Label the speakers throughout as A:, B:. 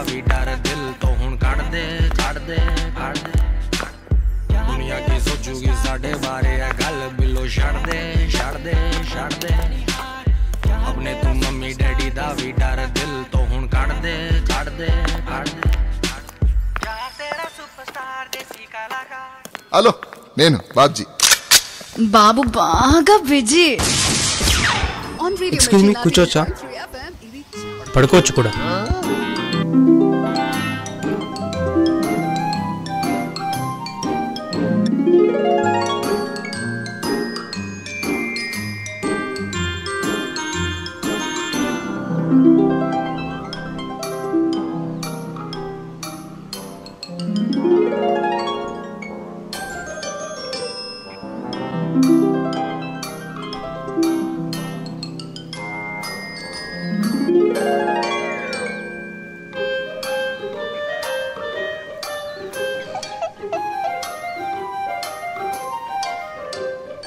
A: भी डर दिल तो हुण कढ़ दे दुनिया की सोचूगी साडे बारे है गल बिलो छड़ दे अपने तू मम्मी डैडी दा भी डर दिल तो हुण कढ़ दे
B: హలో నేను బాబ్జీ
C: బాబు బాగా బిజీ.
D: ఎక్స్క్యూజ్ మీ, కూర్చోవచ్చా? పడుకోవచ్చు కూడా.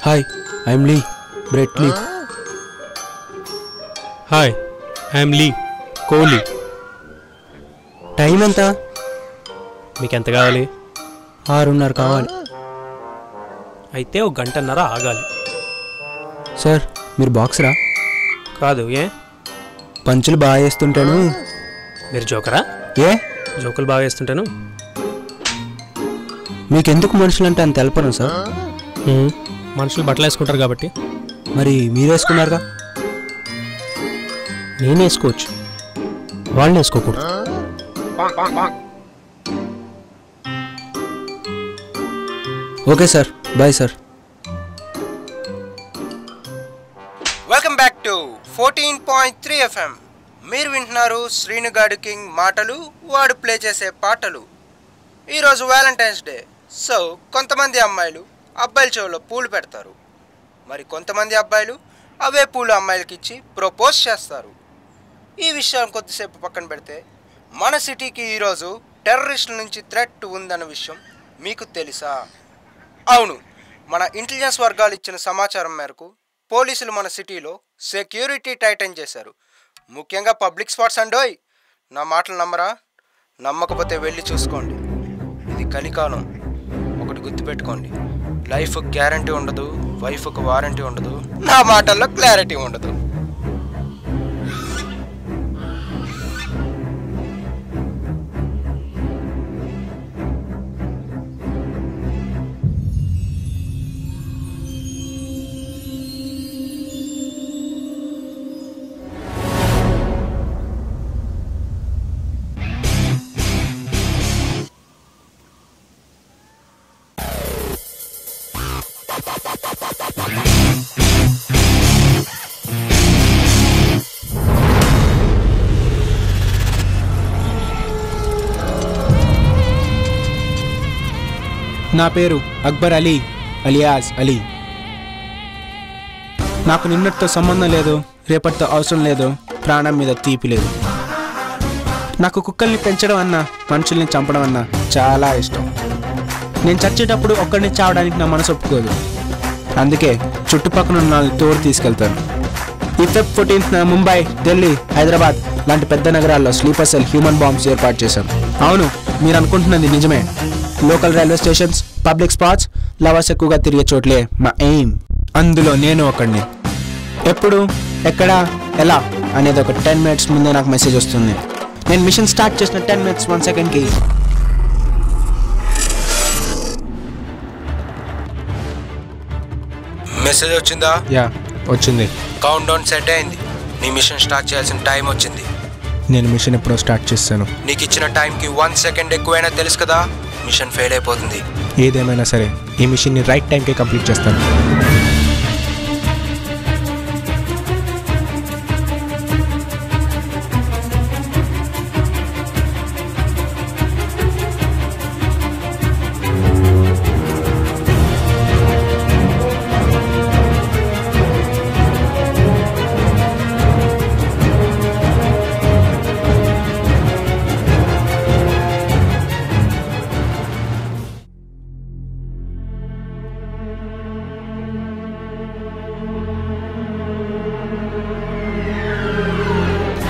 D: Hi, I'm Lee, Brett Lee. Hi, I'm Lee, Kohli. Time ఎంత? మీకు ఎంత కావాలి? 6:30 కావాలి. అయితే 1 గంటన్నర ఆగాలి. సార్, మీరు బాక్సరా? కాదు. ఏ? పంచులు బాగా వేస్తుంటాను. మీరు జోకరా? ఏ జోకులు బాగా వేస్తుంటాను. మీకెందుకు మనుషులంటే అంత తెలపను సార్. మనుషులు బట్టలు వేసుకుంటారు కాబట్టి. మరి మీరు వేసుకున్నారుగా. నేను వేసుకోవచ్చు, వాళ్ళు వేసుకోకూడదు. Okay sir, bye sir.
E: Welcome back to 14.3 FM. మీరు వింటున్నారు శ్రీనుగాడు కింగ్ మాటలు, వాడు ప్లే చేసే పాటలు. ఈరోజు వ్యాలంటైన్స్ డే. సో కొంతమంది అమ్మాయిలు అబ్బాయిల చెవులో పూలు పెడతారు, మరి కొంతమంది అబ్బాయిలు అవే పూలు అమ్మాయిలకి ఇచ్చి ప్రపోజ్ చేస్తారు. ఈ విషయం కొద్దిసేపు పక్కన పెడితే, మన సిటీకి ఈరోజు టెర్రరిస్టుల నుంచి థ్రెట్ ఉందన్న విషయం మీకు తెలుసా? అవును, మన ఇంటెలిజెన్స్ వర్గాలు ఇచ్చిన సమాచారం మేరకు పోలీసులు మన సిటీలో సెక్యూరిటీ టైటన్ చేశారు, ముఖ్యంగా పబ్లిక్ స్పాట్స్ అండోయ్. నా మాటలు నమ్మరా? నమ్మకపోతే వెళ్ళి చూసుకోండి. ఇది కలికాలం. ఒకటి గుర్తుపెట్టుకోండి, లైఫ్ గ్యారంటీ ఉండదు, వైఫ్కు వారంటీ ఉండదు, నా మాటల్లో క్లారిటీ ఉండదు.
D: నా పేరు అక్బర్ అలీ అలియాస్ అలీ. నాకు నిన్నటితో సంబంధం లేదు, రేపటితో అవసరం లేదు, ప్రాణం మీద తీపి లేదు. నాకు కుక్కల్ని పెంచడం అన్నా, మనుషుల్ని చంపడం అన్నా చాలా ఇష్టం. నేను చచ్చేటప్పుడు ఒక్కడిని చావడానికి నా మనసు ఒప్పుకోదు. అందుకే చుట్టుపక్కల ఉన్న తోడు తీసుకెళ్తాను. ఈ ఫెబ్ 14th ముంబై, ఢిల్లీ, హైదరాబాద్ లాంటి పెద్ద నగరాల్లో స్లీపర్ సెల్ హ్యూమన్ బాంబ్స్ ఏర్పాటు చేశాం. అవును, మీరు అనుకుంటున్నది నిజమే. Local railway stations, public spots, lovers ఎక్కువగా తిరిగే చోట్లే మా ఎయిమ్. అందులో నేను ఒకడిని. ఎప్పుడు, ఎక్కడ, ఎలా అనేది ఒక 10 minutes ముందే నాకు మెసేజ్ వస్తుంది. నేను మిషన్ స్టార్ట్ చేసిన 10 minutes 1 secondకి
E: మెసేజ్ వచ్చిందా?
D: యా, వచ్చింది.
E: కౌంట్ డౌన్ సెట్ అయింది. నీ మిషన్ స్టార్ట్ చేయాల్సిన టైం వచ్చింది.
D: నేను మిషన్ ఎప్పుడో స్టార్ట్ చేస్తాను.
E: నీకు ఇచ్చిన టైంకి 1 second ఎక్కువైనా తెలుసు కదా, మిషన్ ఫెయిల్ అయిపోతుంది.
D: ఏదేమైనా సరే ఈ మిషన్ని రైట్ టైంకి కంప్లీట్ చేస్తాను.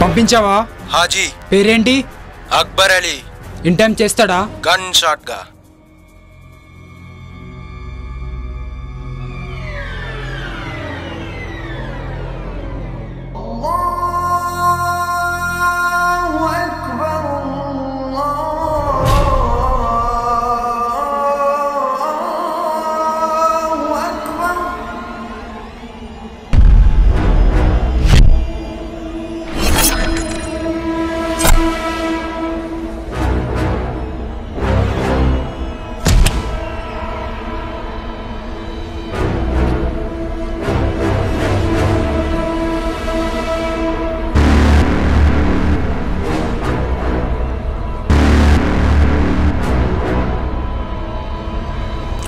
F: పంపించావా?
E: హాజీ.
F: పేరేంటి?
E: అక్బర్ అలీ
F: ఇన్ టైం చేస్తాడా?
E: గన్ షాట్ గా.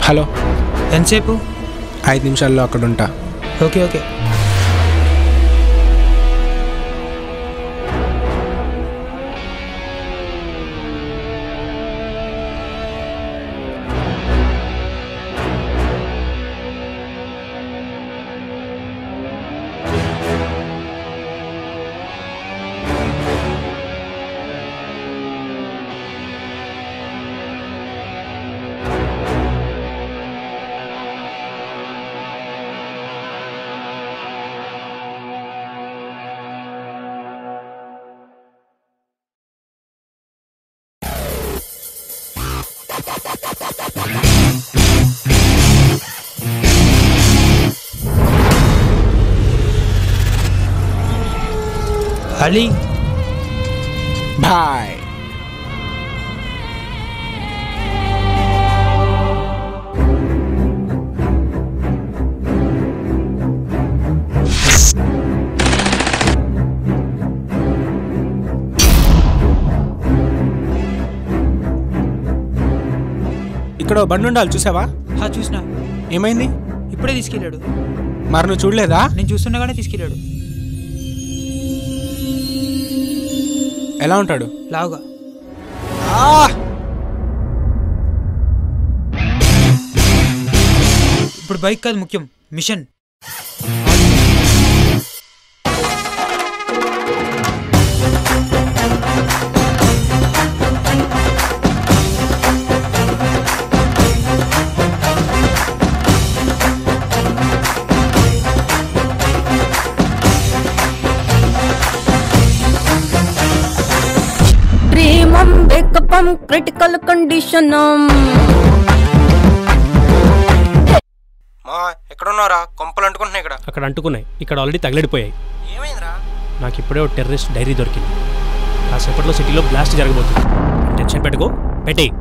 D: హలో,
F: ఎంతసేపు?
D: 5 నిమిషాల్లో అక్కడ ఉంటా.
F: Okay okay. అలీ
D: బాయ్. ఇక్కడ బండి ఉండాలి, చూసావా?
F: చూసినా.
D: ఏమైంది?
F: ఇప్పుడే తీసుకెళ్ళాడు.
D: మరి నువ్వు చూడలేదా?
F: నేను చూస్తుండగానే తీసుకెళ్ళాడు.
D: ఎలా ఉంటాడు?
F: లావుగా. ఇప్పుడు బైక్ కాదు ముఖ్యం, మిషన్.
G: Critical condition.
E: మా ఎక్కడున్నారా? కొంపలు అంటుకుంటున్నాయి ఇక్కడ.
H: అక్కడ అంటుకున్నాయి, ఇక్కడ ఆల్రెడీ తగిలిడిపోయాయి.
E: ఏమైందిరా?
H: నాకు ఇప్పుడే ఒక టెర్రరిస్ట్ డైరీ దొరికింది. కాసేపట్లో సిటీలో బ్లాస్ట్ జరగబోతుంది. టెన్షన్ పెట్టుకో, పెట్టేయి.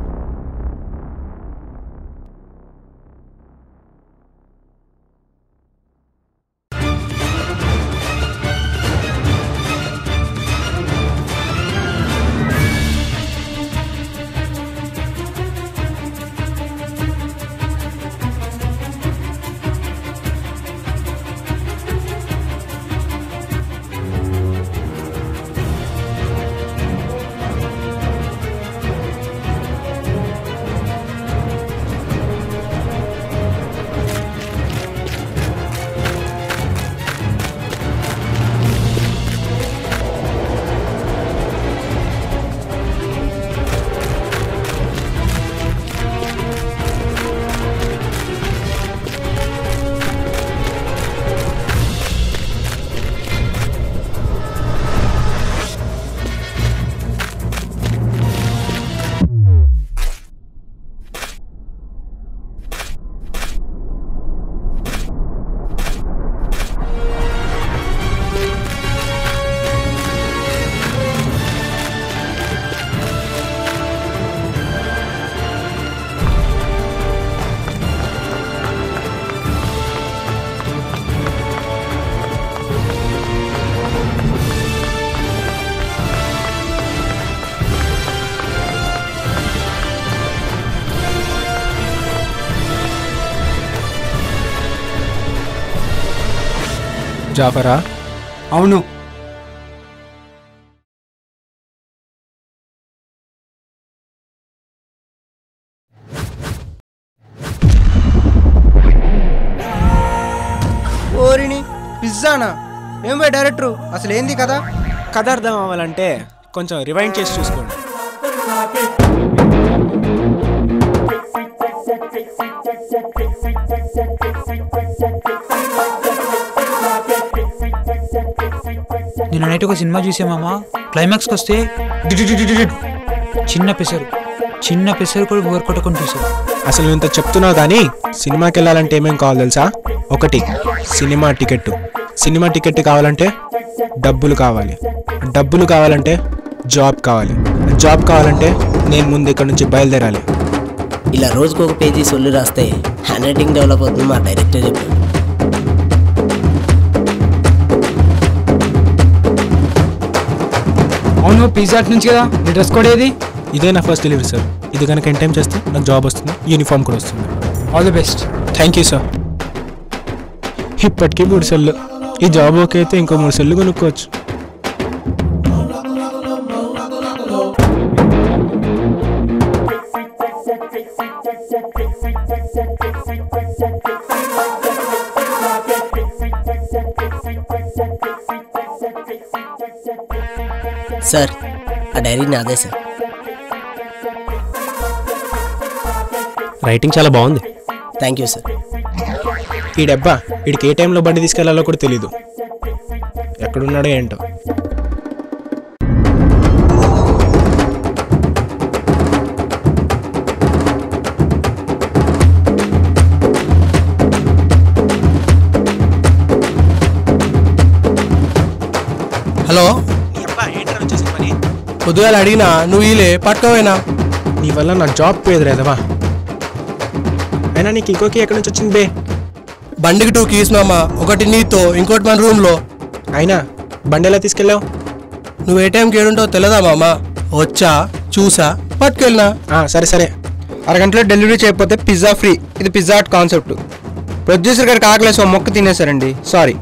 D: జాఫరా?
F: అవును.
E: ఓరిని పిజ్జానా? ఏం బై డైరెక్టరు, అసలు ఏంది కదా?
D: కథ అర్థం అవ్వాలంటే కొంచెం రివైండ్ చేసి చూసుకోండి.
F: నిన్న నైట్ ఒక సినిమా చూసామమ్మా, క్లైమాక్స్కి వస్తే చిన్న పెసరు కూడా బోర్ కొట్టుకొని చూసారు.
D: అసలు ఇంత చెప్తున్నావు కానీ సినిమాకి వెళ్ళాలంటే ఏమేం కావాలి తెలుసా? ఒకటి సినిమా టికెట్. సినిమా టికెట్ కావాలంటే డబ్బులు కావాలి. డబ్బులు కావాలంటే జాబ్ కావాలి. జాబ్ కావాలంటే నేను ముందు ఇక్కడ నుంచి బయలుదేరాలి.
G: ఇలా రోజుకు ఒక పేజీ సొల్లు రాస్తే హ్యాండ్ రైటింగ్ డెవలప్ అవుతుంది మా డైరెక్టర్ చెప్పారు.
F: అవును, పిజ్జా నుంచి కదా. నీ డ్రెస్ కోడ్ ఏది?
D: ఇదే నా ఫస్ట్ డెలివరీ సార్. ఇది కనుక ఇన్ టైం చేస్తే నాకు జాబ్ వస్తుంది, యూనిఫామ్ కూడా వస్తుంది.
F: All the best.
D: Thank you sir. ఇప్పటికీ 3 సెల్లు. ఈ జాబ్ ఓకే అయితే ఇంకో 3 సెల్లు కొనుక్కోవచ్చు.
G: సార్, ఆ డైరీ నాదే సార్.
H: రైటింగ్ చాలా బాగుంది.
G: Thank you sir.
D: ఈ డబ్బా వీడికి ఏ టైంలో బండి తీసుకెళ్లాలో కూడా తెలీదు. ఎక్కడున్నాడో ఏంటో.
I: హలో, పొద్దుగాల అడిగినా నువ్వు ఈలే పట్టుకోవేనా?
D: నీ వల్ల నా జాబ్ పోయేది రేదవా. అయినా నీకు ఇంకోకి ఎక్కడి నుంచి వచ్చింది బే?
I: బండికి 2 కీస్ మామ, ఒకటి నీతో, ఇంకోటి మన రూమ్లో.
D: అయినా బండి ఎలా తీసుకెళ్ళావు?
I: నువ్వు ఏ టైంకి ఏడుంటావు తెలదా మామ? వచ్చా, చూసా, పట్టుకెళ్ళినా.
D: సరే సరే.
E: అరగంటలో డెలివరీ చేయకపోతే పిజ్జా ఫ్రీ. ఇది పిజ్జా హట్ కాన్సెప్ట్. ప్రొడ్యూసర్ గారికి ఆకలేసి మొక్క తినేశారండి, సారీ.